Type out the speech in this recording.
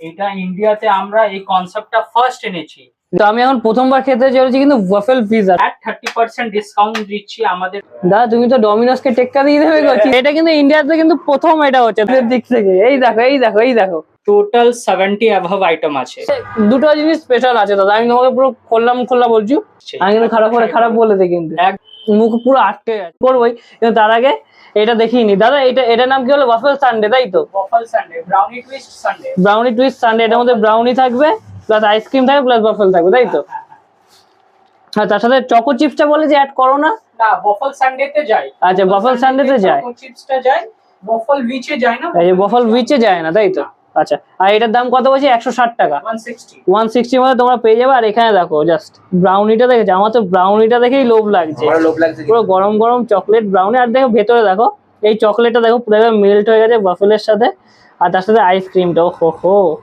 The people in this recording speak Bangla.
এটা ইন্ডিয়াতে আমরা এই কনসেপ্টটা ফার্স্ট এনেছি। তো আমি এখন প্রথমবার খেতে চলেছি কিন্তু ওয়াফেল পিৎজা। at 30% ডিসকাউন্ট দিচ্ছি আমাদের। দাদা তুমি তো ডমিনোস কে টেক্কা দিয়ে দেবে গো। এটা কিন্তু ইন্ডিয়াতে কিন্তু প্রথম এটা হচ্ছে দিক থেকে। এই দেখো এই দেখো এই দেখো, টোটাল 70 অ্যাভাব আইটেম আছে। দুটো জিনিস স্পেশাল আছে দাদা, আমি তোমাকে পুরো খোলা বলছি। আমি কিন্তু খারাপ বলে দিই কিন্তু মুখ পুরো আটকে যাচ্ছে করবোই, কিন্তু তার আগে এটা দেখিনি দাদা। এটার নাম কি হলো? ওয়াফেল সানডে, তাই তো? Waffle Sunday, brownie twist Sunday. Brownie twist Sunday, এটার মধ্যে ব্রাউনি থাকবে প্লাস আইসক্রিম থাকবে প্লাস ওয়াফেল থাকবে, তাই তো? হ্যাঁ, তার সাথে চকো চিপসটা বলে যে অ্যাড করো না। না, ওয়াফেল সানডেতে যায়। আচ্ছা, ওয়াফেল সানডেতে যায়, চকো চিপসটা যায়, ওয়াফেল উইচে যায় না। এই ওয়াফেল উইচে যায় না, তাই তো? আচ্ছা, আর এটার দাম কত বলছি? 160 টাকা। 160 মধ্যে তোমরা পেয়ে যাবে। আর এখানে দেখো জাস্ট ব্রাউনিটা দেখেছো? আমার তো ব্রাউনিটা দেখেই লোভ লাগছে, পুরো গরম গরম চকলেট ব্রাউনি। আর দেখো ভেতরে দেখো এই চকলেটটা দেখো পুরো মেল্ট হয়ে গেছে ওয়াফেলের সাথে, আর তার সাথে আইসক্রিমটা। ও হো হো।